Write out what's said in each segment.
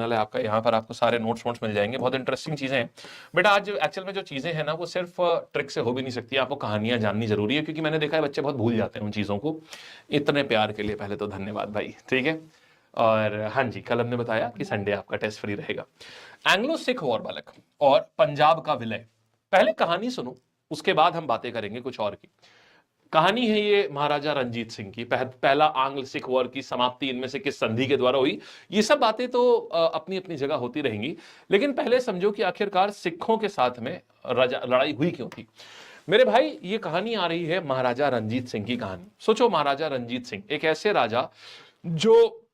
है आपका, यहाँ पर आपको सारे नोट्स वोट्स मिल जाएंगे, बहुत इंटरेस्टिंग चीजें हैं बेटा। आज एक्चुअल में जो चीजें हैं ना वो सिर्फ ट्रिक से हो भी नहीं सकती, आपको कहानियां जाननी जरूरी है, क्योंकि मैंने देखा है बच्चे बहुत भूल जाते हैं उन चीजों को। इतने प्यार के लिए पहले तो धन्यवाद भाई, ठीक है। और हाँ जी, कल हमने बताया कि संडे आपका टेस्ट फ्री रहेगा। एंग्लो सिख वॉर बालक और पंजाब का विलय। पहले कहानी सुनो, उसके बाद हम बातें करेंगे कुछ और की। कहानी है ये महाराजा रंजीत सिंह की, पहला आंग्ल सिख वॉर की समाप्ति इनमें से किस संधि के द्वारा हुई। ये सब बातें तो अपनी अपनी जगह होती रहेंगी, लेकिन पहले समझो कि आखिरकार सिखों के साथ में लड़ाई हुई क्यों थी। मेरे भाई ये कहानी आ रही है महाराजा रंजीत सिंह की कहानी। सोचो, महाराजा रंजीत सिंह एक ऐसे राजा जो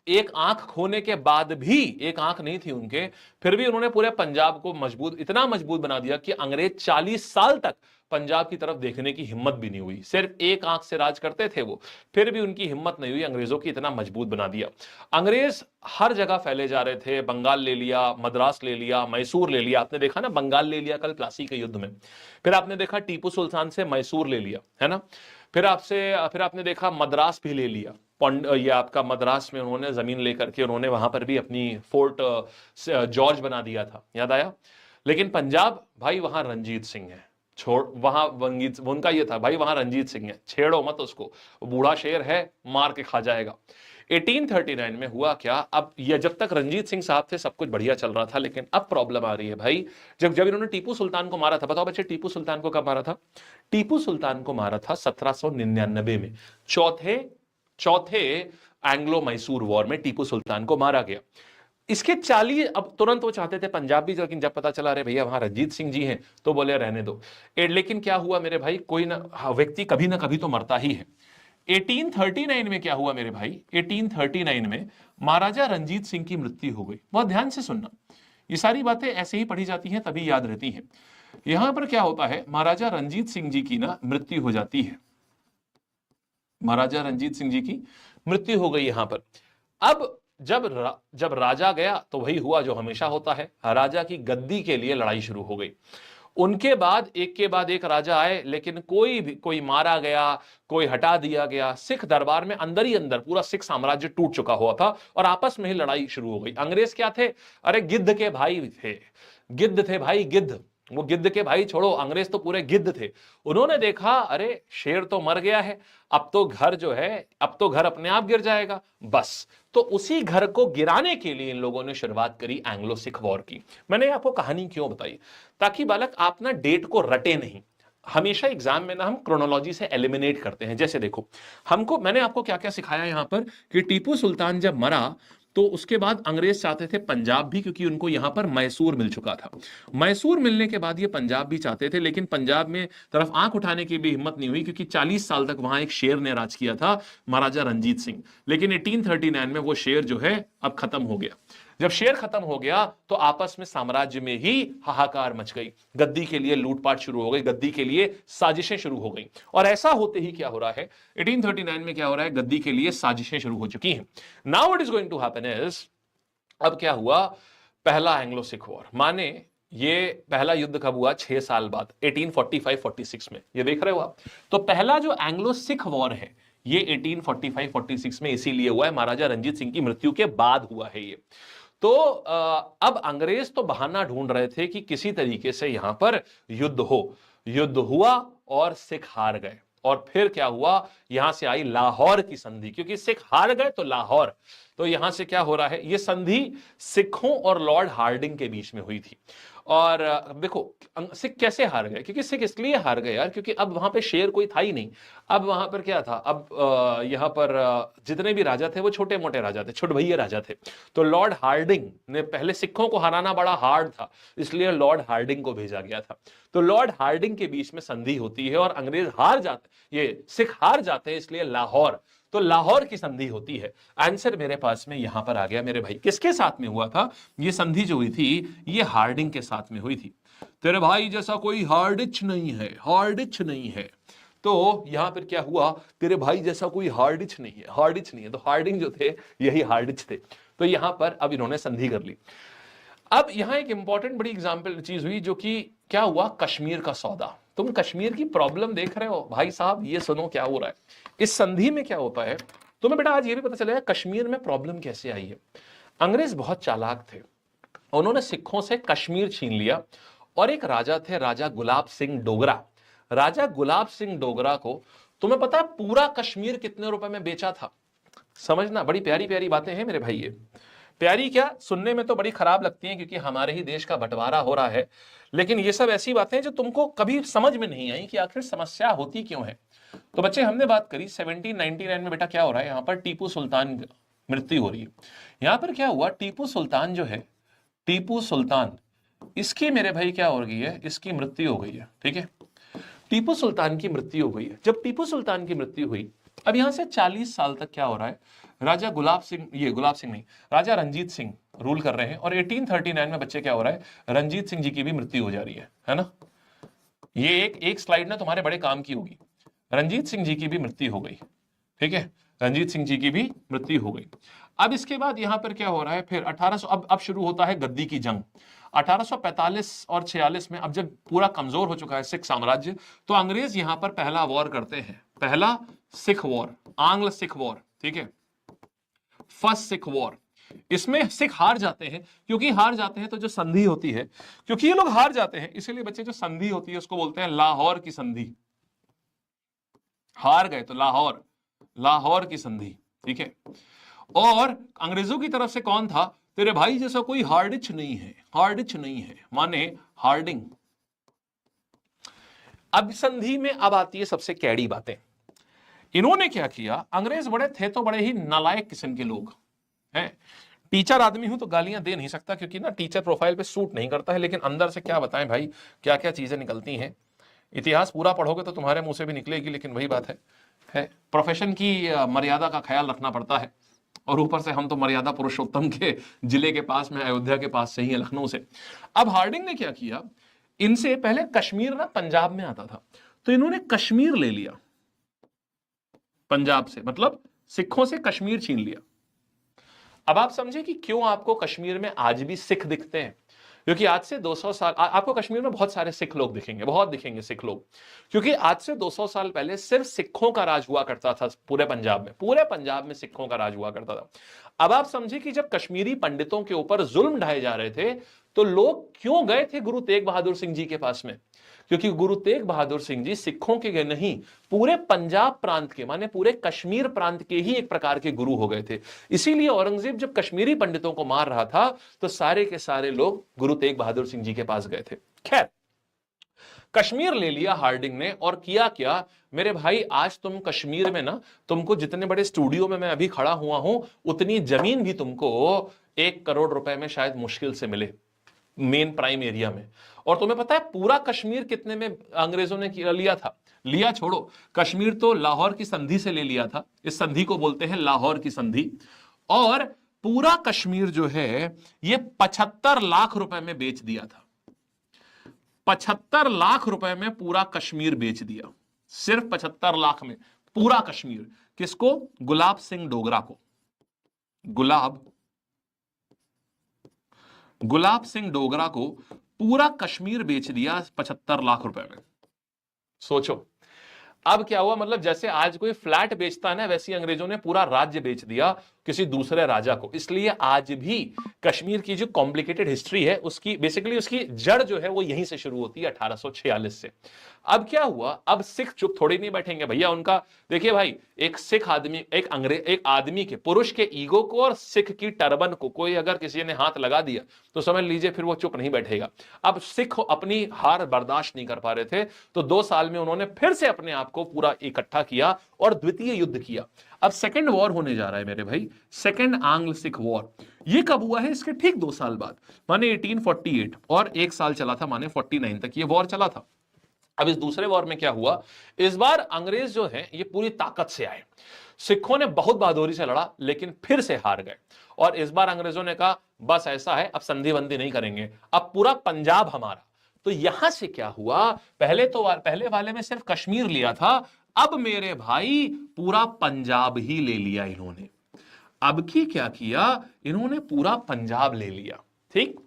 एक आंख खोने के बाद भी, एक आंख नहीं थी उनके, फिर भी उन्होंने पूरे पंजाब को मजबूत, इतना मजबूत बना दिया कि अंग्रेज 40 साल तक पंजाब की तरफ देखने की हिम्मत भी नहीं हुई। सिर्फ एक आंख से राज करते थे वो, फिर भी उनकी हिम्मत नहीं हुई अंग्रेजों की, इतना मजबूत बना दिया। अंग्रेज हर जगह फैले जा रहे थे, बंगाल ले लिया, मद्रास ले लिया, मैसूर ले लिया। आपने देखा ना, बंगाल ले लिया कल प्लासी के युद्ध में। फिर आपने देखा टीपू सुल्तान से मैसूर ले लिया, है ना। फिर आपने देखा मद्रास भी ले लिया। ये आपका मद्रास में उन्होंने जमीन लेकर के उन्होंने वहां पर भी अपनी फोर्ट जॉर्ज बना दिया था, याद आया। लेकिन पंजाब भाई, वहां रंजीत सिंह है, छोड़ वहां वंगीत उनका ये था भाई, वहां रंजीत सिंह है, छेड़ो मत उसको, बूढ़ा शेर है, मार के खा जाएगा। 1839 में हुआ क्या, अब ये जब तक रंजीत सिंह साहब थे सब कुछ बढ़िया चल रहा था, लेकिन अब प्रॉब्लम आ रही है भाई। जब जब इन्होंने टीपू सुल्तान को मारा था, बताओ बच्चे टीपू सुल्तान को कब मारा था। टीपू सुल्तान को मारा था 1799 में, चौथे चौथे एंग्लो मैसूर वॉर में टीपू सुल्तान को मारा गया। इसके 40, अब तुरंत वो चाहते थे पंजाब भी, लेकिन जब पता चला अरे भैया वहां रंजीत सिंह जी हैं, तो बोले रहने दो। लेकिन क्या हुआ मेरे भाई, कोई ना व्यक्ति कभी ना कभी तो मरता ही है। 1839 में क्या हुआ मेरे भाई, 1839 में महाराजा रंजीत सिंह की मृत्यु हो गई। बहुत ध्यान से सुनना, ये सारी बातें ऐसे ही पढ़ी जाती हैं तभी याद रहती हैं। यहां पर क्या होता है, महाराजा रंजीत सिंह जी की ना मृत्यु हो जाती है, महाराजा रंजीत सिंह जी की मृत्यु हो गई यहां पर। अब जब राजा गया तो वही हुआ जो हमेशा होता है, राजा की गद्दी के लिए लड़ाई शुरू हो गई। उनके बाद एक के बाद एक राजा आए, लेकिन कोई मारा गया, कोई हटा दिया गया। सिख दरबार में अंदर ही अंदर पूरा सिख साम्राज्य टूट चुका हुआ था और आपस में ही लड़ाई शुरू हो गई। अंग्रेज क्या थे, अरे गिद्ध के भाई थे, गिद्ध थे भाई, गिद्ध। वो गिद्ध के भाई छोड़ो, अंग्रेज तो पूरे गिद्ध थे। उन्होंने देखा अरे शेर तो मर गया है, अब तो घर जो है, अब तो घर अपने आप गिर जाएगा, बस। तो उसी घर को गिराने के लिए इन लोगों ने शुरुआत करी एंग्लो सिख वॉर की। मैंने आपको कहानी क्यों बताई, ताकि बालक आप ना डेट को रटे नहीं। हमेशा एग्जाम में ना हम क्रोनोलॉजी से एलिमिनेट करते हैं। जैसे देखो, मैंने आपको क्या क्या सिखाया यहां पर कि टीपू सुल्तान जब मरा तो उसके बाद अंग्रेज चाहते थे पंजाब भी, क्योंकि उनको यहां पर मैसूर मिल चुका था। मैसूर मिलने के बाद ये पंजाब भी चाहते थे, लेकिन पंजाब में तरफ आंख उठाने की भी हिम्मत नहीं हुई, क्योंकि 40 साल तक वहां एक शेर ने राज किया था, महाराजा रंजीत सिंह। लेकिन 1839 में वो शेर जो है अब खत्म हो गया। जब शेर खत्म हो गया तो आपस में साम्राज्य में ही हाहाकार मच गई, गद्दी के लिए लूटपाट शुरू हो गई, गद्दी के लिए साजिशें शुरू हो गई। और ऐसा होते ही क्या हो रहा है, 1839 में क्या हो रहा है, गद्दी के लिए साजिशें शुरू हो चुकी हैं। Now what is going to happen is, अब क्या हुआ, पहला एंग्लो सिख वॉर, माने ये पहला युद्ध कब हुआ, 6 साल बाद, 1845-46 में, ये देख रहे हो आप। तो पहला जो एंग्लो सिख वॉर है ये 1845-46 में इसीलिए हुआ है, महाराजा रंजीत सिंह की मृत्यु के बाद हुआ है ये। तो अब अंग्रेज तो बहाना ढूंढ रहे थे कि किसी तरीके से यहां पर युद्ध हो। युद्ध हुआ और सिख हार गए। और फिर क्या हुआ, यहां से आई लाहौर की संधि, क्योंकि सिख हार गए तो लाहौर। तो यहां से क्या हो रहा है, यह संधि सिखों और लॉर्ड हार्डिंग के बीच में हुई थी। और देखो सिख कैसे हार गए, क्योंकि सिख इसलिए हार गए यार, क्योंकि अब वहां पे शेर कोई था ही नहीं। अब वहां पर क्या था, अब यहां पर जितने भी राजा थे वो छोटे मोटे राजा थे, छुटभैये राजा थे। तो लॉर्ड हार्डिंग ने, पहले सिखों को हराना बड़ा हार्ड था, इसलिए लॉर्ड हार्डिंग को भेजा गया था। तो लॉर्ड हार्डिंग के बीच में संधि होती है और अंग्रेज हार जाते, ये सिख हार जाते हैं, इसलिए लाहौर, तो लाहौर की संधि होती है। आंसर मेरे पास में यहां पर आ गया मेरे भाई। किसके साथ में हुआ था ये संधि जो हुई थी, ये हार्डिंग के साथ में हुई थी। तेरे भाई जैसा कोई हार्डिच नहीं है, हार्डिच नहीं है। तो यहां पर क्या हुआ, तेरे भाई जैसा कोई हार्डिच नहीं है, हार्डिच नहीं है। तो हार्डिंग जो थे यही हार्डिच थे। तो यहां पर अब इन्होंने संधि कर ली। अब यहां एक इंपॉर्टेंट बड़ी एग्जांपल चीज हुई, जो कि क्या हुआ, कश्मीर का सौदा। तुम कश्मीर की प्रॉब्लम देख रहे हो भाई साहब, ये सुनो क्या हो रहा है इस संधि में। क्या होता है तुम्हें बेटा, आज ये भी पता चलेगा कश्मीर में प्रॉब्लम कैसे आई है। अंग्रेज बहुत चालाक थे, उन्होंने सिखों से कश्मीर छीन लिया और एक राजा थे, राजा गुलाब सिंह डोगरा। राजा गुलाब सिंह डोगरा को तुम्हें पता है पूरा कश्मीर कितने रुपए में बेचा था? समझना, बड़ी प्यारी प्यारी बातें हैं मेरे भाई। ये प्यारी क्या, सुनने में तो बड़ी खराब लगती हैं क्योंकि हमारे ही देश का बंटवारा हो रहा है, लेकिन ये सब ऐसी बातें जो तुमको कभी समझ में नहीं आई कि आखिर समस्या होती क्यों है। तो बच्चे हमने बात करी 1799 में, बेटा क्या हो रहा है, यहां पर टीपू सुल्तान मृत्यु हो रही है। यहां पर क्या हुआ, टीपू सुल्तान जो है, टीपू सुल्तान, इसकी मेरे भाई क्या हो गई है, इसकी मृत्यु हो गई है। ठीक है, टीपू सुल्तान की मृत्यु हो गई है। जब टीपू सुल्तान की मृत्यु हुई, अब यहां से 40 साल तक क्या हो रहा है, राजा गुलाब सिंह, ये गुलाब सिंह नहीं, राजा रंजीत सिंह रूल कर रहे हैं। और 1839 में बच्चे क्या हो रहा है, रंजीत सिंह जी की भी मृत्यु हो जा रही है ना। ये एक स्लाइड ना तुम्हारे बड़े काम की होगी। रंजीत सिंह जी की भी मृत्यु हो गई। ठीक है, रंजीत सिंह जी की भी मृत्यु हो गई। अब इसके बाद यहां पर क्या हो रहा है, फिर 1800, अब शुरू होता है गद्दी की जंग। 1845 और 46 में, अब जब पूरा कमजोर हो चुका है सिख साम्राज्य, तो अंग्रेज यहां पर पहला वॉर करते हैं, पहला सिख वॉर, आंग्ल सिख वॉर। ठीक है, फर्स्ट सिख वॉर। इसमें सिख हार जाते हैं, क्योंकि हार जाते हैं तो जो संधि होती है, क्योंकि ये लोग हार जाते हैं इसलिए बच्चे जो संधि होती है उसको बोलते हैं लाहौर की संधि। हार गए तो लाहौर, लाहौर की संधि। ठीक है, और अंग्रेजों की तरफ से कौन था, तेरे भाई जैसा कोई हार्डिच नहीं है, हार्डिच नहीं है माने हार्डिंग। अब संधि में अब आती है सबसे कैड़ी बातें। इन्होंने क्या किया, अंग्रेज बड़े थे तो बड़े ही नालायक किस्म के लोग हैं। टीचर आदमी हूं तो गालियां दे नहीं सकता क्योंकि ना टीचर प्रोफाइल पे सूट नहीं करता है, लेकिन अंदर से क्या बताएं भाई, क्या क्या चीजें निकलती हैं। इतिहास पूरा पढ़ोगे तो तुम्हारे मुंह से भी निकलेगी, लेकिन वही बात है प्रोफेशन की मर्यादा का ख्याल रखना पड़ता है। और ऊपर से हम तो मर्यादा पुरुषोत्तम के जिले के पास में, अयोध्या के पास से ही है, लखनऊ से। अब हार्डिंग ने क्या किया, इनसे पहले कश्मीर ना पंजाब में आता था, तो इन्होंने कश्मीर ले लिया पंजाब से, मतलब सिखों से कश्मीर छीन लिया। अब आप समझे कि क्यों आपको कश्मीर में आज भी सिख दिखते हैं, क्योंकि आज से 200 साल आपको कश्मीर में बहुत सारे सिख लोग दिखेंगे, बहुत दिखेंगे सिख लोग, क्योंकि आज से 200 साल पहले सिर्फ सिखों का राज हुआ करता था पूरे पंजाब में, पूरे पंजाब में सिखों का राज हुआ करता था। अब आप समझे कि जब कश्मीरी पंडितों के ऊपर जुल्म ढाए जा रहे थे तो लोग क्यों गए थे गुरु तेग बहादुर सिंह जी के पास में, क्योंकि गुरु तेग बहादुर सिंह जी सिखों के नहीं, पूरे पंजाब प्रांत के, माने पूरे कश्मीर प्रांत के ही एक प्रकार के गुरु हो गए थे। इसीलिए औरंगजेब जब कश्मीरी पंडितों को मार रहा था तो सारे के सारे लोग गुरु तेग बहादुर सिंह जी के पास गए थे। खैर, कश्मीर ले लिया हार्डिंग ने, और किया क्या मेरे भाई, आज तुम कश्मीर में ना, तुमको जितने बड़े स्टूडियो में मैं अभी खड़ा हुआ हूं उतनी जमीन भी तुमको 1 करोड़ रुपए में शायद मुश्किल से मिले, मेन प्राइम एरिया में। और तुम्हें पता है पूरा कश्मीर कितने में अंग्रेजों ने लिया था, लिया छोड़ो, कश्मीर तो लाहौर की संधि से ले लिया था, इस संधि को बोलते हैं लाहौर की संधि। और पूरा कश्मीर जो है ये 75 लाख रुपए में बेच दिया था, 75 लाख रुपए में पूरा कश्मीर बेच दिया, सिर्फ 75 लाख में पूरा कश्मीर। किसको, गुलाब सिंह डोगरा को, गुलाब सिंह डोगरा को पूरा कश्मीर बेच दिया 75 लाख रुपए में। सोचो अब क्या हुआ, मतलब जैसे आज कोई फ्लैट बेचता है ना, वैसे ही अंग्रेजों ने पूरा राज्य बेच दिया किसी दूसरे राजा को। इसलिए आज भी कश्मीर की जो कॉम्प्लिकेटेड हिस्ट्री है उसकी बेसिकली उसकी जड़ जो है वो यहीं से शुरू होती है 1846 से। अब क्या हुआ, अब सिख चुप थोड़ी नहीं बैठेंगे भैया, उनका देखिए भाई, एक सिख आदमी, एक आदमी के, पुरुष के ईगो को और सिख की टर्बन को कोई अगर किसी ने हाथ लगा दिया तो समझ लीजिए फिर वो चुप नहीं बैठेगा। अब सिख अपनी हार बर्दाश्त नहीं कर पा रहे थे, तो 2 साल में उन्होंने फिर से अपने आप को पूरा इकट्ठा किया और द्वितीय युद्ध किया। अब सेकंड वॉर होने जा रहा है मेरे भाई, सेकंड आंग्ल सिख वॉर। ये कब हुआ है, इसके ठीक 2 साल बाद, माने 1848, और 1 साल चला था, माने 49 तक ये वॉर चला था। अब इस दूसरे वॉर में क्या हुआ, इस बार अंग्रेज जो है ये पूरी ताकत से आए, सिखों ने बहुत बहादुरी से लड़ा लेकिन फिर से हार गए। और इस बार अंग्रेजों ने कहा बस ऐसा है, अब संधि बंदी नहीं करेंगे, अब पूरा पंजाब हमारा। तो यहां से क्या हुआ, पहले वाले में सिर्फ कश्मीर लिया था, अब मेरे भाई पूरा पंजाब ही ले लिया इन्होंने। अब की क्या किया, इन्होंने पूरा पंजाब ले लिया। ठीक,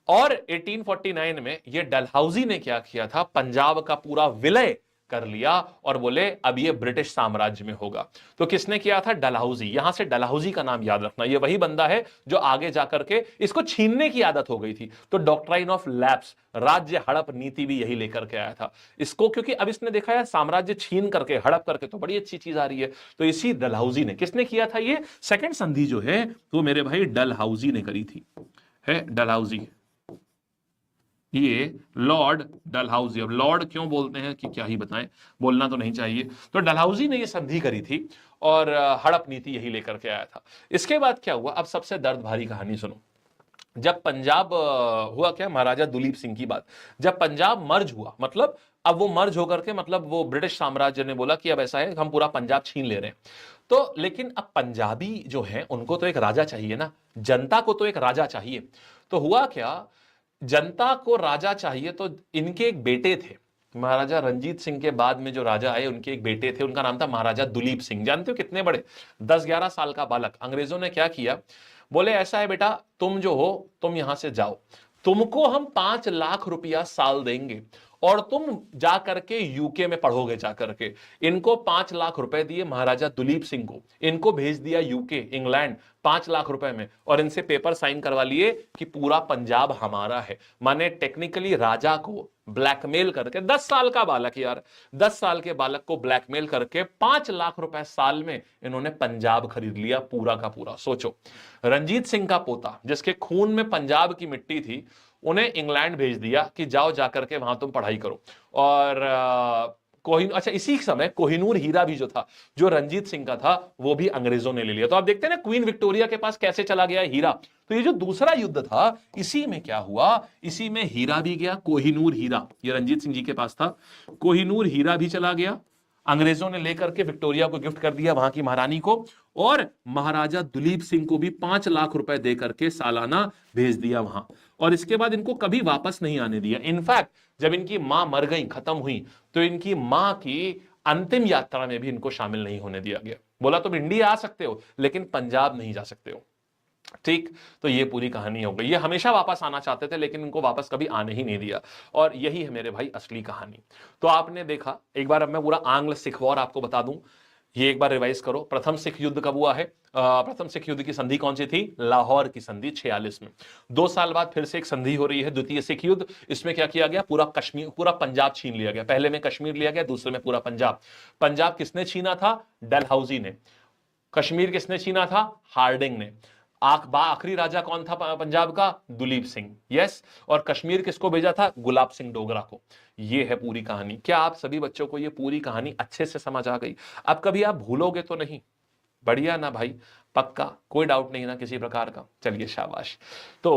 और 1849 में ये डलहौजी ने क्या किया था, पंजाब का पूरा विलय कर लिया और बोले अब ये ब्रिटिश साम्राज्य में होगा। तो किसने किया था? डलहौजी। यहां से डलहौजी का नाम याद रखना, ये वही बंदा है जो आगे जाकर के इसको छीनने की आदत हो गई थी। तो डॉक्ट्राइन ऑफ लैप्स, राज्य हड़प नीति भी यही लेकर के आया था इसको, क्योंकि अब इसने देखा है साम्राज्य छीन करके हड़प करके तो बड़ी अच्छी चीज आ रही है। तो इसी डलहौजी ने, किसने किया था ये सेकंड संधि जो है तो मेरे भाई डलहौजी ने करी थी, है डलहौजी, ये लॉर्ड डलहौजी। अब लॉर्ड क्यों बोलते हैं कि क्या ही बताएं, बोलना तो नहीं चाहिए। तो डलहौजी ने ये संधि करी थी और हड़प नीति यही लेकर के आया था। इसके बाद क्या हुआ, अब सबसे दर्द भारी कहानी सुनो। जब पंजाब हुआ क्या, महाराजा दुलीप सिंह की बात, जब पंजाब मर्ज हुआ, मतलब अब वो मर्ज होकर के, मतलब वो ब्रिटिश साम्राज्य ने बोला कि अब ऐसा है हम पूरा पंजाब छीन ले रहे हैं। तो लेकिन अब पंजाबी जो हैं उनको तो एक राजा चाहिए ना, जनता को तो एक राजा चाहिए। तो हुआ क्या, जनता को राजा चाहिए, तो इनके एक बेटे थे, महाराजा रंजीत सिंह के बाद में जो राजा आए उनके एक बेटे थे, उनका नाम था महाराजा दुलीप सिंह। जानते हो कितने बड़े, 10-11 साल का बालक। अंग्रेजों ने क्या किया, बोले ऐसा है बेटा, तुम जो हो तुम यहां से जाओ, तुमको हम 5 लाख रुपया साल देंगे और तुम जा करके यूके में पढ़ोगे जा करके। इनको 5 लाख रुपए दिए महाराजा दुलीप सिंह को, इनको भेज दिया यूके, इंग्लैंड, 5 लाख रुपए में, और इनसे पेपर साइन करवा लिए कि पूरा पंजाब हमारा है। माने टेक्निकली राजा को ब्लैकमेल करके, 10 साल का बालक यार, 10 साल के बालक को ब्लैकमेल करके 5 लाख रुपए साल में इन्होंने पंजाब खरीद लिया पूरा का पूरा। सोचो, रंजीत सिंह का पोता जिसके खून में पंजाब की मिट्टी थी, उन्हें इंग्लैंड भेज दिया कि जाओ जाकर के वहां तुम पढ़ाई करो। और अच्छा, इसी समय कोहिनूर हीरा भी जो था, जो रंजीत सिंह का था, वो भी अंग्रेजों ने ले लिया। तो आप देखते हैं ना क्वीन विक्टोरिया के पास कैसे चला गया हीरा। तो ये जो दूसरा युद्ध था, इसी में क्या हुआ, इसी में हीरा भी गया, कोहिनूर हीरा, ये रंजीत सिंह जी के पास था, कोहिनूर हीरा भी चला गया, अंग्रेजों ने लेकर के विक्टोरिया को गिफ्ट कर दिया, वहां की महारानी को, और महाराजा दुलीप सिंह को भी 5 लाख रुपए देकर के सालाना भेज दिया वहां। और इसके बाद इनको कभी वापस नहीं आने दिया। इनफैक्ट जब इनकी मां मर गई, खत्म हुई, तो इनकी मां की अंतिम यात्रा में भी इनको शामिल नहीं होने दिया गया। बोला तुम इंडिया आ सकते हो लेकिन पंजाब नहीं जा सकते हो। ठीक, तो ये पूरी कहानी हो गई। ये हमेशा वापस आना चाहते थे लेकिन इनको वापस कभी आने ही नहीं दिया, और यही है मेरे भाई असली कहानी। तो आपने देखा, एक बार अब मैं पूरा आंग्ल सिख वॉर आपको बता दूं, ये एक बार रिवाइज करो। प्रथम सिख युद्ध कब हुआ है? प्रथम सिख युद्ध की संधि कौन सी थी? लाहौर की संधि 46 में। 2 साल बाद फिर से एक संधि हो रही है, द्वितीय सिख युद्ध। इसमें क्या किया गया, पूरा कश्मीर, पूरा पंजाब छीन लिया गया। पहले में कश्मीर लिया गया, दूसरे में पूरा पंजाब। पंजाब किसने छीना था? डलहौजी ने। कश्मीर किसने छीना था? हार्डिंग ने। आखिरी राजा कौन था पंजाब का? दुलीप सिंह। यस, और कश्मीर किसको भेजा था? गुलाब सिंह डोगरा को। ये है पूरी कहानी। क्या आप सभी बच्चों को ये पूरी कहानी अच्छे से समझ आ गई? अब कभी आप भूलोगे तो नहीं? बढ़िया ना भाई, पक्का, कोई डाउट नहीं ना किसी प्रकार का? चलिए शाबाश। तो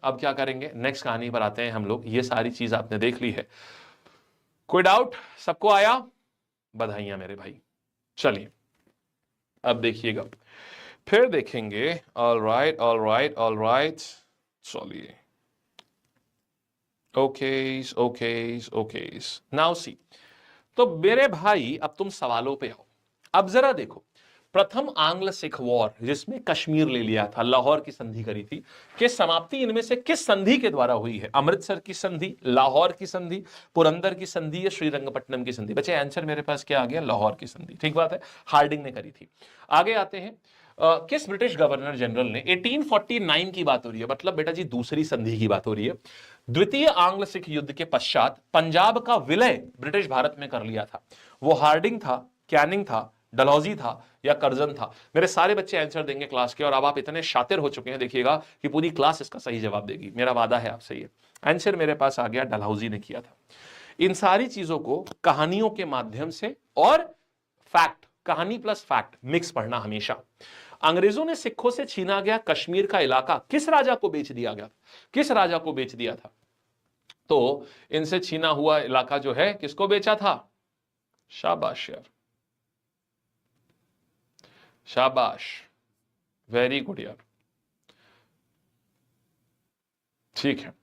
अब क्या करेंगे, नेक्स्ट कहानी पर आते हैं हम लोग। ये सारी चीज आपने देख ली है, कोई डाउट सबको आया? बधाइयां मेरे भाई। चलिए अब देखिएगा, फिर देखेंगे। All right all right all right, चलिए। ओकेस ओकेस ओकेस, नाउ सी। तो मेरे भाई अब तुम सवालों पे आओ। अब जरा देखो, प्रथम आंग्ल सिख वॉर जिसमें कश्मीर ले लिया था, लाहौर की संधि करी थी, कि समाप्ति इनमें से किस संधि के द्वारा हुई है? अमृतसर की संधि, लाहौर की संधि, पुरंदर की संधि या श्रीरंगपट्टनम की संधि? बच्चे आंसर मेरे पास क्या आ गया? लाहौर की संधि। ठीक बात है, हार्डिंग ने करी थी। आगे आते हैं, किस ब्रिटिश गवर्नर जनरल ने 1849 की बात हो रही है, मतलब बेटा जी दूसरी संधि की बात हो रही है, द्वितीय आंग्ल सिख युद्ध के पश्चात पंजाब का विलय ब्रिटिश भारत में कर लिया था? वो हार्डिंग था, कैनिंग था, डलहौजी था, या कर्जन था? मेरे सारे बच्चे आंसर देंगे क्लास के, और अब आप इतने शातिर हो चुके हैं, देखिएगा कि पूरी क्लास इसका सही जवाब देगी, मेरा वादा है आपसे। ये आंसर मेरे पास आ गया, डलहौजी ने किया था। इन सारी चीजों को कहानियों के माध्यम से और फैक्ट, कहानी प्लस फैक्ट मिक्स पढ़ना हमेशा। अंग्रेजों ने सिखों से छीना गया कश्मीर का इलाका किस राजा को बेच दिया गया? किस राजा को बेच दिया था? तो इनसे छीना हुआ इलाका जो है किसको बेचा था? शाबाश यार, शाबाश, वेरी गुड यार। ठीक है,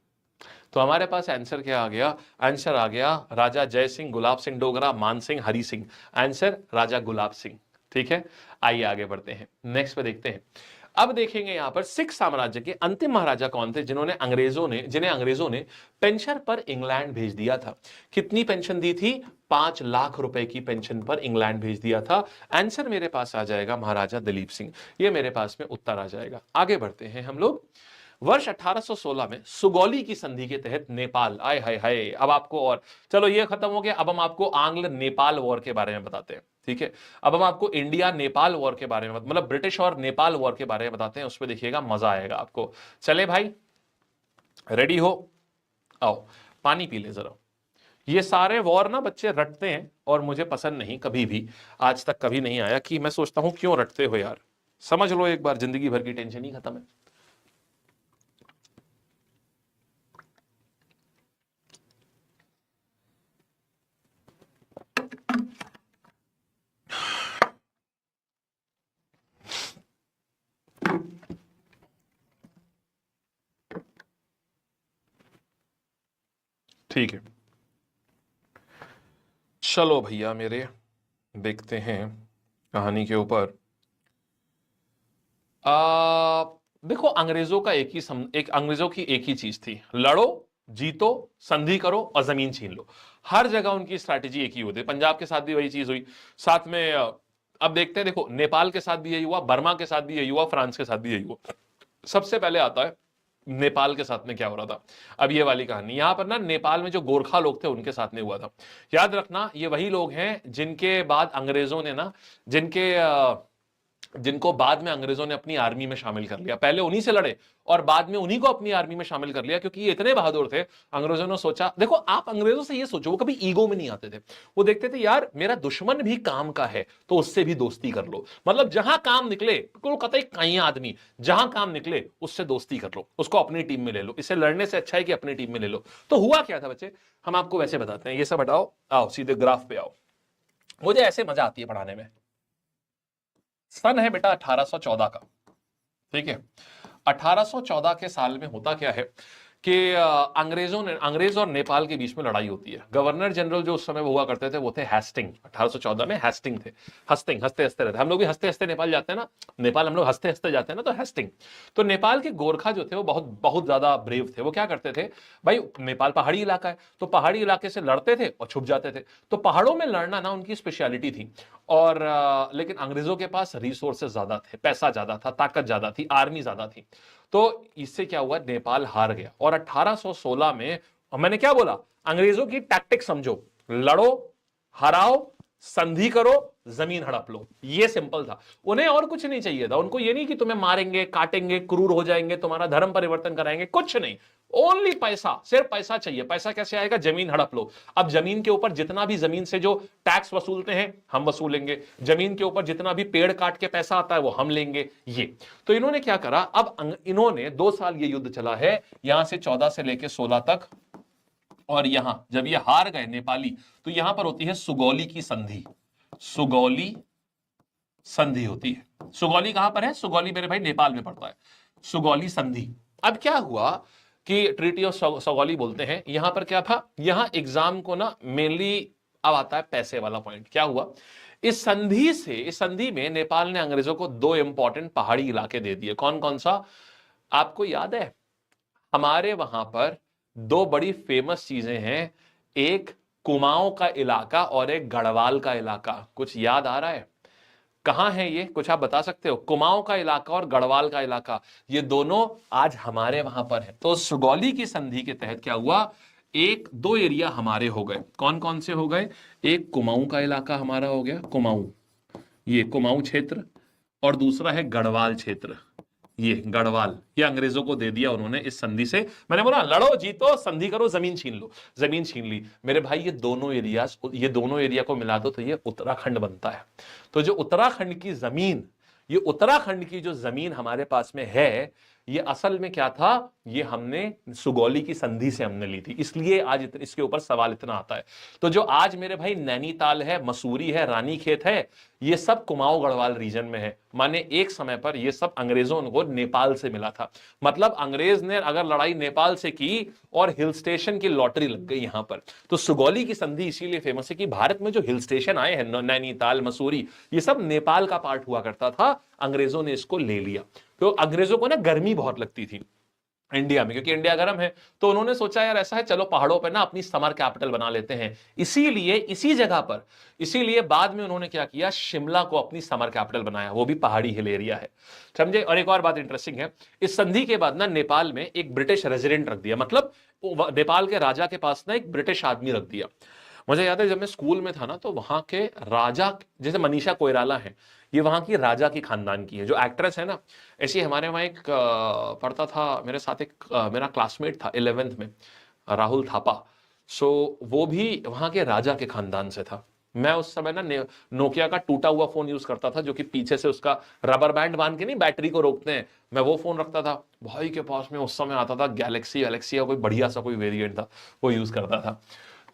तो हमारे पास आंसर क्या आ गया? आंसर आ गया राजा जय सिंह, गुलाब सिंह डोगरा, मान सिंह, हरि सिंह। आंसर राजा गुलाब सिंह। ठीक है, आइए आगे बढ़ते हैं, नेक्स्ट पे देखते हैं। अब देखेंगे यहां पर सिख साम्राज्य के अंतिम महाराजा कौन थे जिन्हें अंग्रेजों ने पेंशन पर इंग्लैंड भेज दिया था। कितनी पेंशन दी थी? 5 लाख रुपए की पेंशन पर इंग्लैंड भेज दिया था। आंसर मेरे पास आ जाएगा महाराजा दलीप सिंह। ये मेरे पास में उत्तर आ जाएगा। आगे बढ़ते हैं हम लोग। वर्ष 1816 में सुगौली की संधि के तहत नेपाल, आय हाय हाय, अब आपको और चलो ये खत्म हो गया। अब हम आपको आंग्ल नेपाल वॉर के बारे में बताते हैं, ठीक है। अब हम आपको इंडिया नेपाल वॉर के बारे में, मतलब ब्रिटिश और नेपाल वॉर के बारे में बताते हैं। उसमें देखिएगा मजा आएगा आपको। चले भाई, रेडी हो? आओ पानी पी ले जरा। ये सारे वॉर ना बच्चे रटते हैं और मुझे पसंद नहीं, कभी भी आज तक कभी नहीं आया कि मैं सोचता हूं क्यों रटते हो यार। समझ लो एक बार, जिंदगी भर की टेंशन ही खत्म है। ठीक है, चलो भैया मेरे, देखते हैं कहानी के ऊपर। देखो अंग्रेजों का अंग्रेजों की एक ही चीज थी, लड़ो, जीतो, संधि करो और जमीन छीन लो। हर जगह उनकी स्ट्रैटेजी एक ही होती है। पंजाब के साथ भी वही चीज हुई, साथ में अब देखते हैं, देखो नेपाल के साथ भी यही हुआ, बर्मा के साथ भी यही हुआ, फ्रांस के साथ भी यही हुआ। सबसे पहले आता है नेपाल के साथ में क्या हो रहा था। अब ये वाली कहानी यहां पर ना, नेपाल में जो गोरखा लोग थे उनके साथ में हुआ था। याद रखना ये वही लोग हैं जिनके बाद अंग्रेजों ने ना, जिनको बाद में अंग्रेजों ने अपनी आर्मी में शामिल कर लिया। पहले उन्हीं से लड़े और बाद में उन्हीं को अपनी आर्मी में शामिल कर लिया, क्योंकि ये इतने बहादुर थे। अंग्रेजों ने सोचा, देखो आप अंग्रेजों से ये सोचो, वो कभी ईगो में नहीं आते थे। वो देखते थे यार मेरा दुश्मन भी काम का है तो उससे भी दोस्ती कर लो। मतलब जहां काम निकले, बिल्कुल कतई कहीं आदमी जहां काम निकले उससे दोस्ती कर लो, उसको अपनी टीम में ले लो। इसे लड़ने से अच्छा है कि अपनी टीम में ले लो। तो हुआ क्या था बच्चे, हम आपको वैसे बताते हैं। ये सब हटाओ, आओ सीधे ग्राफ पे आओ। मुझे ऐसे मजा आती है पढ़ाने में। सन है बेटा 1814 का, ठीक है। 1814 के साल में होता क्या है कि अंग्रेज और नेपाल के बीच में लड़ाई होती है। गवर्नर जनरल जो उस समय हुआ करते थे वो थे हेस्टिंग। 1814 में हेस्टिंग थे। हस्तिंग, हंसते हंसते रहते, हम लोग भी हंसते हंसते नेपाल जाते हैं ना, नेपाल हम लोग हंसते हंसते जाते हैं ना, तो हेस्टिंग। तो नेपाल के गोरखा जो थे वो बहुत बहुत ज्यादा ब्रेव थे। वो क्या करते थे भाई, नेपाल पहाड़ी इलाका है तो पहाड़ी इलाके से लड़ते थे और छुप जाते थे। तो पहाड़ों में लड़ना ना उनकी स्पेशलिटी थी। और लेकिन अंग्रेजों के पास रिसोर्सेज ज्यादा थे, पैसा ज्यादा था, ताकत ज्यादा थी, आर्मी ज्यादा थी। तो इससे क्या हुआ, नेपाल हार गया। और 1816 में, मैंने क्या बोला, अंग्रेजों की टैक्टिक समझो, लड़ो, हराओ, संधि करो, जमीन हड़प लो। ये सिंपल था। उन्हें और कुछ नहीं चाहिए था। उनको ये नहीं कि तुम्हें मारेंगे, काटेंगे, क्रूर हो जाएंगे, तुम्हारा धर्म परिवर्तन कराएंगे, कुछ नहीं। ओनली पैसा, सिर्फ पैसा चाहिए। पैसा कैसे आएगा, जमीन हड़प लो। अब जमीन के ऊपर जितना भी जमीन से जो टैक्स वसूलते हैं हम वसूलेंगे, जमीन के ऊपर जितना भी पेड़ काट के पैसा आता है वो हम लेंगे। ये तो इन्होंने क्या करा, अब इन्होंने 2 साल ये युद्ध चला है, यहां से 14 से लेकर 16 तक। और यहां जब ये हार गए नेपाली, तो यहां पर होती है सुगौली की संधि। सुगौली संधि होती है। सुगौली कहां पर है, सुगौली मेरे भाई नेपाल में पड़ता है, सुगौली संधि। अब क्या हुआ कि ट्रीटी ऑफ सुगौली बोलते हैं। यहां पर क्या था, यहां एग्जाम को ना मेनली अब आता है पैसे वाला पॉइंट। क्या हुआ, इस संधि में नेपाल ने अंग्रेजों को 2 इंपॉर्टेंट पहाड़ी इलाके दे दिए। कौन कौन सा, आपको याद है? हमारे वहां पर 2 बड़ी फेमस चीजें हैं, एक कुमाऊं का इलाका और एक गढ़वाल का इलाका। कुछ याद आ रहा है? कहां है ये, कुछ आप बता सकते हो? कुमाऊं का इलाका और गढ़वाल का इलाका, ये दोनों आज हमारे वहां पर है। तो सुगौली की संधि के तहत क्या हुआ, 1-2 एरिया हमारे हो गए। कौन कौन से हो गए, एक कुमाऊं का इलाका हमारा हो गया, कुमाऊं, ये कुमाऊं क्षेत्र, और दूसरा है गढ़वाल क्षेत्र। ये गढ़वाल, ये अंग्रेजों को दे दिया उन्होंने इस संधि से। मैंने बोला लड़ो, जीतो, संधि करो, जमीन छीन लो। जमीन छीन ली मेरे भाई। ये दोनों एरिया को मिला दो तो ये उत्तराखंड बनता है। तो जो उत्तराखंड की जमीन, ये उत्तराखंड की जो जमीन हमारे पास में है, ये असल में क्या था, ये हमने सुगौली की संधि से हमने ली थी। इसलिए आज इसके ऊपर सवाल इतना आता है। तो जो आज मेरे भाई नैनीताल है, मसूरी है, रानीखेत है, ये सब कुमाऊं गढ़वाल रीजन में है। माने एक समय पर ये सब अंग्रेजों को नेपाल से मिला था। मतलब अंग्रेज ने अगर लड़ाई नेपाल से की और हिल स्टेशन की लॉटरी लग गई यहां पर। तो सुगौली की संधि इसीलिए फेमस है कि भारत में जो हिल स्टेशन आए हैं, नैनीताल, मसूरी, ये सब नेपाल का पार्ट हुआ करता था। अंग्रेजों ने इसको ले लिया। तो अंग्रेजों को ना गर्मी बहुत लगती थी इंडिया में, क्योंकि इंडिया गर्म है, तो उन्होंने सोचा यार ऐसा है, चलो पहाड़ों पर ना अपनी समर कैपिटल बना लेते हैं। इसीलिए इसी जगह पर, इसीलिए बाद में उन्होंने क्या किया, शिमला को अपनी समर कैपिटल बनाया, वो भी पहाड़ी हिल एरिया है, समझे। और एक और बात इंटरेस्टिंग है, इस संधि के बाद ना नेपाल में एक ब्रिटिश रेजिडेंट रख दिया, मतलब नेपाल के राजा के पास ना एक ब्रिटिश आदमी रख दिया। मुझे याद है जब मैं स्कूल में था ना, तो वहां के राजा, जैसे मनीषा कोइराला है, ये वहां की राजा की खानदान की है, जो एक्ट्रेस है ना, ऐसी हमारे वहां एक पढ़ता था मेरे साथ एक मेरा क्लासमेट था 11th में, राहुल थापा। सो वो भी वहां के राजा के खानदान से था। मैं उस समय ना नोकिया का टूटा हुआ फोन यूज करता था, जो कि पीछे से उसका रबर बैंड बांध के नहीं बैटरी को रोकते हैं, मैं वो फोन रखता था। भाई के पास में उस समय आता था गैलेक्सी या कोई बढ़िया सा कोई वेरिएंट था, वो यूज करता था।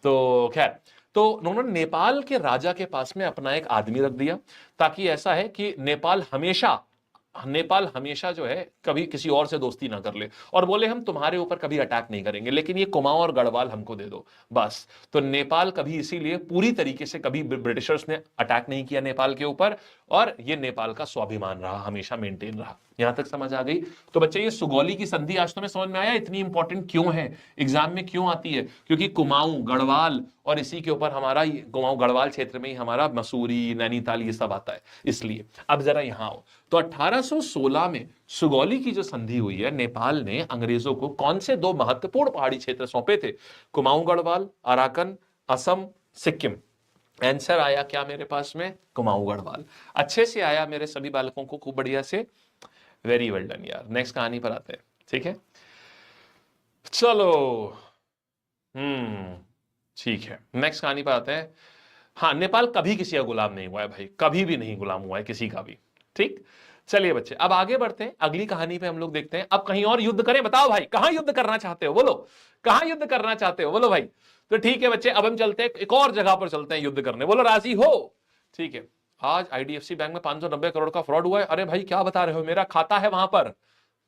तो खैर, तो उन्होंने नेपाल के राजा के पास में अपना एक आदमी रख दिया, ताकि ऐसा है कि नेपाल हमेशा जो है कभी किसी और से दोस्ती ना कर ले, और बोले हम तुम्हारे ऊपर कभी अटैक नहीं करेंगे, लेकिन ये कुमाऊं और गढ़वाल हमको दे दो बस। तो नेपाल कभी इसीलिए पूरी तरीके से कभी ब्रिटिशर्स ने अटैक नहीं किया नेपाल के ऊपर, और ये नेपाल का स्वाभिमान रहा, हमेशा मेंटेन रहा। यहां तक समझ आ गई? तो बच्चे ये सुगौली की संधि आज तुम्हें समझ में आया इतनी इंपॉर्टेंट क्यों है, एग्जाम में क्यों आती है? क्योंकि कुमाऊं गढ़वाल, और इसी के ऊपर हमारा कुमाऊं गढ़वाल क्षेत्र में ही हमारा मसूरी नैनीताल ये सब आता है, इसलिए। अब जरा यहां आओ, तो 1816 में सुगौली की जो संधि हुई है, नेपाल ने अंग्रेजों को कौन से दो महत्वपूर्ण पहाड़ी क्षेत्र सौंपे थे? कुमाऊं गढ़वाल, अराकन, असम, सिक्किम। आंसर आया क्या मेरे पास में? कुमाऊं गढ़वाल। अच्छे से आया मेरे सभी बालकों को, खूब बढ़िया से, वेरी वेल डन यार। नेक्स्ट कहानी पर आते हैं, ठीक है, चलो। ठीक है, नेक्स्ट कहानी पर आते हैं। हाँ, नेपाल कभी किसी का गुलाम नहीं हुआ है भाई, कभी भी नहीं गुलाम हुआ है किसी का भी, ठीक। चलिए बच्चे, अब आगे बढ़ते हैं, अगली कहानी पे हम लोग देखते हैं। अब कहीं और युद्ध करें? बताओ भाई, कहां युद्ध करना चाहते हो, बोलो, कहां युद्ध करना चाहते हो, बोलो भाई। तो ठीक है बच्चे, अब हम चलते हैं एक और जगह पर, चलते हैं युद्ध करने, बोलो राजी हो? ठीक है, आज आईडीएफसी बैंक में 590 करोड़ का फ्रॉड हुआ है। अरे भाई क्या बता रहे हो, मेरा खाता है वहां पर।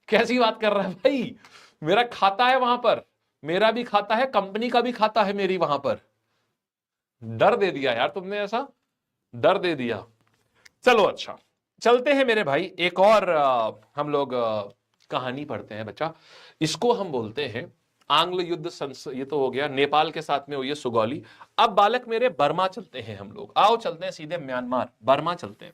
कैसी बात कर रहा है भाई, मेरा खाता है वहां पर, मेरा भी खाता है, कंपनी का भी खाता है मेरी वहां पर। डर दे दिया यार तुमने, ऐसा डर दे दिया। चलो अच्छा, चलते हैं मेरे भाई, एक और हम लोग कहानी पढ़ते हैं बच्चा। इसको हम बोलते हैं आंग्ल युद्ध ये तो हो गया, नेपाल के साथ में हुई है सुगौली। अब बालक मेरे बर्मा चलते हैं हम लोग, आओ चलते हैं सीधे म्यांमार, बर्मा चलते हैं।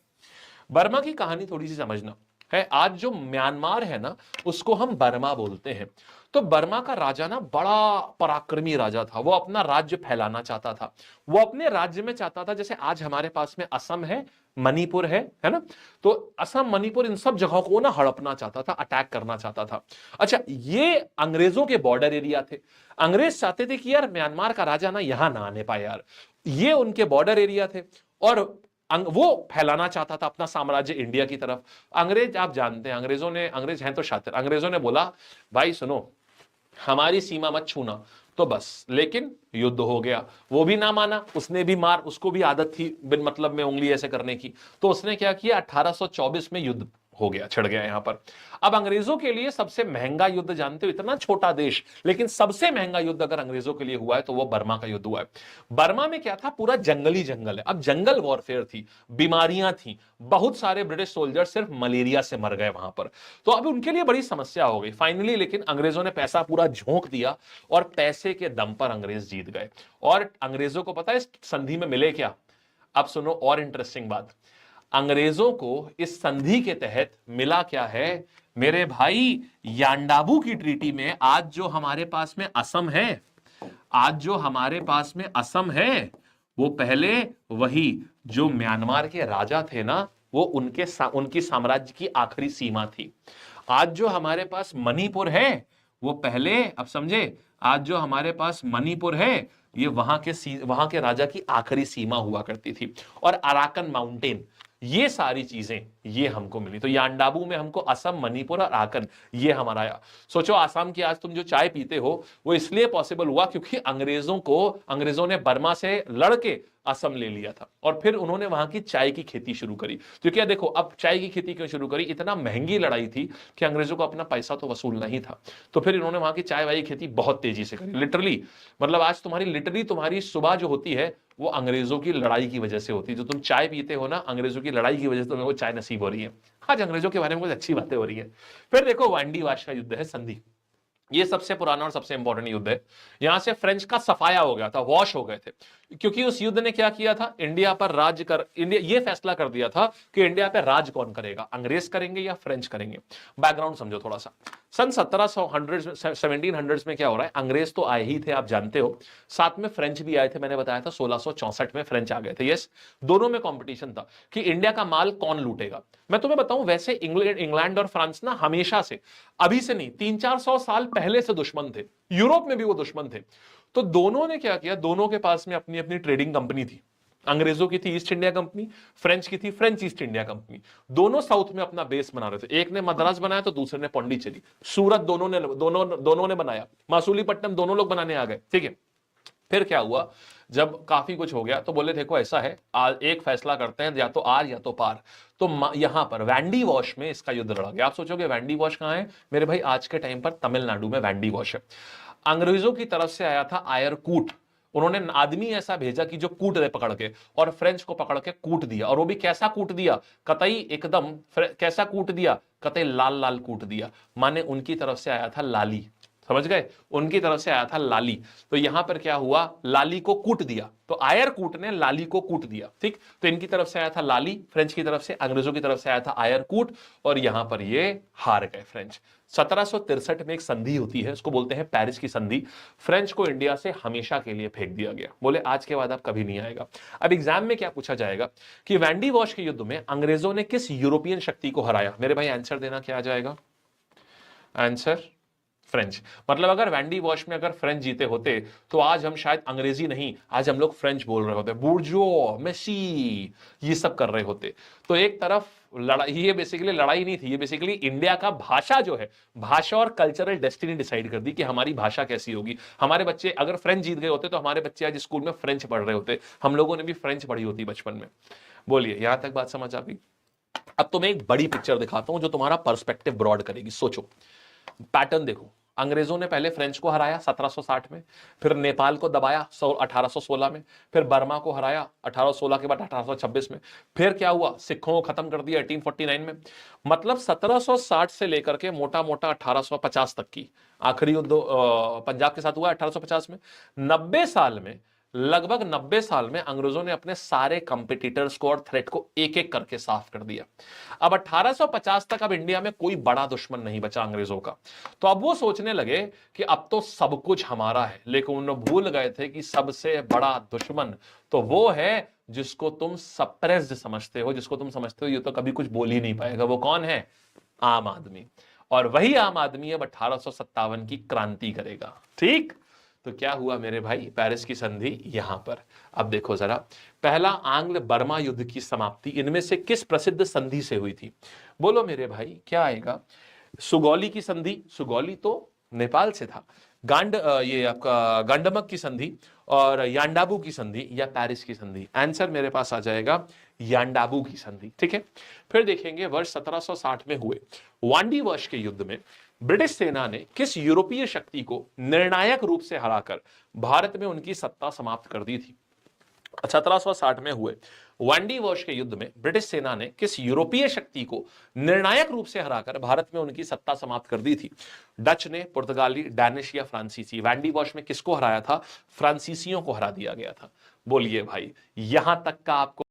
बर्मा की कहानी थोड़ी सी समझना है। आज जो म्यांमार है ना, उसको हम बर्मा बोलते हैं। तो बर्मा का राजा ना बड़ा पराक्रमी राजा था, वो अपना राज्य फैलाना चाहता था। वो अपने राज्य में चाहता था, जैसे आज हमारे पास में असम है, मणिपुर है ना, तो असम मणिपुर इन सब जगहों को ना हड़पना चाहता था, अटैक करना चाहता था। अच्छा, ये अंग्रेजों के बॉर्डर एरिया थे। अंग्रेज चाहते थे कि यार म्यांमार का राजा ना यहां ना आने पाए यार, ये उनके बॉर्डर एरिया थे, और वो फैलाना चाहता था अपना साम्राज्य इंडिया की तरफ। अंग्रेज, आप जानते हैं अंग्रेज हैं तो शातिर, अंग्रेजों ने बोला भाई सुनो, हमारी सीमा मत छूना, तो बस। लेकिन युद्ध हो गया, वो भी ना माना, उसने भी मार, उसको भी आदत थी बिन मतलब में उंगली ऐसे करने की। तो उसने क्या किया, 1824 में युद्ध हो गया, छिड़ गया यहां पर। अब अंग्रेजों के लिए सबसे महंगा युद्ध, जानते हो इतना छोटा देश, लेकिन सबसे महंगा युद्ध अगर अंग्रेजों के लिए हुआ है तो वो बर्मा का युद्ध हुआ है। बर्मा में क्या था, पूरा जंगली जंगल है। अब जंगल वॉरफेयर थी, बीमारियां थी, बहुत सारे ब्रिटिश सोल्जर सिर्फ मलेरिया से मर गए वहां पर। तो अब उनके लिए बड़ी समस्या हो गई फाइनली, लेकिन अंग्रेजों ने पैसा पूरा झोंक दिया, और पैसे के दम पर अंग्रेज जीत गए। और अंग्रेजों को पता है इस संधि में मिले क्या? अब सुनो और इंटरेस्टिंग बात, अंग्रेजों को इस संधि के तहत मिला क्या है मेरे भाई? यांडाबू की ट्रीटी में आज जो हमारे पास में असम है, आज जो हमारे पास में असम है, वो पहले वही जो म्यांमार के राजा थे ना, वो उनकी साम्राज्य की आखिरी सीमा थी। आज जो हमारे पास मणिपुर है, वो पहले, अब समझे, आज जो हमारे पास मणिपुर है, ये वहां के राजा की आखिरी सीमा हुआ करती थी। और अराकन माउंटेन, ये सारी चीजें ये हमको मिली। तो यांडाबू में हमको असम, मणिपुर और आकन, ये हमारा आया। सोचो, आसाम की आज तुम जो चाय पीते हो, वो इसलिए पॉसिबल हुआ क्योंकि अंग्रेजों ने बर्मा से लड़के असम ले लिया था, और फिर उन्होंने वहां की चाय की खेती शुरू करी। तो क्या देखो, अब चाय की खेती क्यों शुरू करी? इतना महंगी लड़ाई थी कि अंग्रेजों को अपना पैसा तो वसूल नहीं था, तो फिर इन्होंने वहां की चाय वाई खेती बहुत तेजी से करी। लिटरली, मतलब आज तुम्हारी सुबह जो होती है, वो अंग्रेजों की लड़ाई की वजह से होती है। जो तुम चाय पीते हो ना, अंग्रेजों की लड़ाई की वजह से तुम्हें वो चाय नसीब नसीब हो रही है। आज अंग्रेजों के बारे में कुछ अच्छी बातें हो रही है। फिर देखो वांडी वाश का युद्ध है, संधि। ये सबसे पुराना और सबसे इंपॉर्टेंट युद्ध है। यहां से फ्रेंच का सफाया हो गया था, वॉश हो गए थे, क्योंकि उस युद्ध ने क्या किया था, इंडिया पर राज कर इंडिया ये फैसला कर दिया था कि इंडिया पे राज कौन करेगा, अंग्रेज करेंगे या फ्रेंच करेंगे। बैकग्राउंड समझो थोड़ा सा। सन 1700 में क्या हो रहा है, अंग्रेज तो आए ही थे, आप जानते हो, साथ में फ्रेंच भी आए थे। मैंने बताया था 1664 में फ्रेंच आ गए थे। यस, दोनों में कंपटीशन था कि इंडिया का माल कौन लूटेगा। मैं तुम्हें बताऊं, वैसे इंग्लैंड और फ्रांस ना हमेशा से, अभी से नहीं, 300-400 साल पहले से दुश्मन थे। यूरोप में भी वो दुश्मन थे। तो दोनों ने क्या किया, दोनों के पास में अपनी अपनी ट्रेडिंग कंपनी थी। अंग्रेजों की थी ईस्ट इंडिया कंपनी, फ्रेंच की थी फ्रेंच ईस्ट इंडिया कंपनी। दोनों साउथ में अपना बेस बना रहे थे। एक ने मद्रास बनाया तो दूसरे ने पौंडीचेरी, सूरत दोनों ने बनाया, मासूलीपट्टनम दोनों लोग बनाने आ गए। ठीक है, फिर क्या हुआ, जब काफी कुछ हो गया तो बोले देखो ऐसा है, आज एक फैसला करते हैं, या तो आर या तो पार। तो यहां पर वैंडी वॉश में इसका युद्ध लड़ा गया। आप सोचोगे वैंडी वॉश कहां है, मेरे भाई आज के टाइम पर तमिलनाडु में वैंडी वॉश है। अंग्रेजों की तरफ से आया था आयरकूट। उन्होंने आदमी ऐसा भेजा कि जो कूट दे पकड़ के, और फ्रेंच को पकड़ के कूट दिया। और वो भी कैसा कूट दिया, कतई एकदम कैसा कूट दिया, कतई लाल लाल कूट दिया। माने उनकी तरफ से आया था लाली, समझ गए, उनकी तरफ से आया था लाली। तो यहां पर क्या हुआ, लाली को कूट दिया। तो आयर कूट ने लाली को कूट दिया। ठीक, तो इनकी तरफ से आया था लाली फ्रेंच की तरफ से, अंग्रेजों की तरफ से आया था आयर कूट, और यहां पर ये हार गए फ्रेंच। 1763 में एक संधि होती है, उसको बोलते हैं पेरिस की संधि। फ्रेंच को इंडिया से हमेशा के लिए फेंक दिया गया। बोले आज के बाद अब कभी नहीं आएगा। अब एग्जाम में क्या पूछा जाएगा कि वैंडी वॉश के युद्ध में अंग्रेजों ने किस यूरोपियन शक्ति को हराया। मेरे भाई आंसर देना, क्या आ जाएगा आंसर, फ्रेंच। मतलब अगर वैंडी वॉश में अगर फ्रेंच जीते होते तो आज हम शायद अंग्रेजी नहीं, आज हम लोग फ्रेंच बोल रहे होते, बूर्जो मेसी ये सब कर रहे होते। तो एक तरफ लड़ाई, ये बेसिकली लड़ाई नहीं थी, ये बेसिकली इंडिया का भाषा जो है, भाषा और कल्चरल डेस्टिनी डिसाइड कर दी कि हमारी भाषा कैसी होगी। हमारे बच्चे अगर फ्रेंच जीत गए होते तो हमारे बच्चे आज स्कूल में फ्रेंच पढ़ रहे होते, हम लोगों ने भी फ्रेंच पढ़ी होती बचपन में। बोलिए, यहां तक बात समझ आ गई। अब तुम्हें एक बड़ी पिक्चर दिखाता हूं जो तुम्हारा पर्सपेक्टिव ब्रॉड करेगी। सोचो, पैटर्न देखो। अंग्रेजों ने पहले फ्रेंच को हराया 1760 में, फिर नेपाल को दबाया 1816 में, फिर बर्मा को हराया 1816 के बाद 1826 में, फिर क्या हुआ, सिखों को खत्म कर दिया 1849 में। मतलब 1760 से लेकर के मोटा मोटा 1850 तक की, आखिरी युद्ध पंजाब के साथ हुआ 1850 में। 90 साल में, लगभग 90 साल में अंग्रेजों ने अपने सारे कंपिटिटर्स को और थ्रेट को एक एक करके साफ कर दिया। अब 1850 तक अब इंडिया में कोई बड़ा दुश्मन नहीं बचा अंग्रेजों का। तो अब वो सोचने लगे कि अब तो सब कुछ हमारा है, लेकिन उन्होंने भूल गए थे कि सबसे बड़ा दुश्मन तो वो है जिसको तुम सप्रेस्ड समझते हो, जिसको तुम समझते हो ये तो कभी कुछ बोल ही नहीं पाएगा। वो कौन है, आम आदमी। और वही आम आदमी अब 1857 की क्रांति करेगा। ठीक, तो क्या हुआ मेरे भाई, पेरिस की संधि यहां पर। अब देखो जरा, पहला आंग्ल बर्मा युद्ध की समाप्ति इनमें से किस प्रसिद्ध संधि से हुई थी। बोलो मेरे भाई, क्या आएगा, सुगौली की संधि, सुगौली तो नेपाल से था, ये आपका गांडमक की संधि, और यांडाबू की संधि, या पेरिस की संधि। आंसर मेरे पास आ जाएगा यांडाबू की संधि। ठीक है, फिर देखेंगे वर्ष 1760 में हुए वांडी वॉश के युद्ध में ब्रिटिश सेना ने किस यूरोपीय शक्ति को निर्णायक रूप से हराकर भारत में उनकी सत्ता समाप्त कर दी थी। 1760 में हुए वांडी वॉश के युद्ध में ब्रिटिश सेना ने किस यूरोपीय शक्ति को निर्णायक रूप से हराकर भारत में उनकी सत्ता समाप्त कर दी थी। डच ने, पुर्तगाली, डैनिश या फ्रांसीसी। वांडी वॉश में किसको हराया था, फ्रांसीसियों को हरा दिया गया था। बोलिए भाई, यहां तक का आपको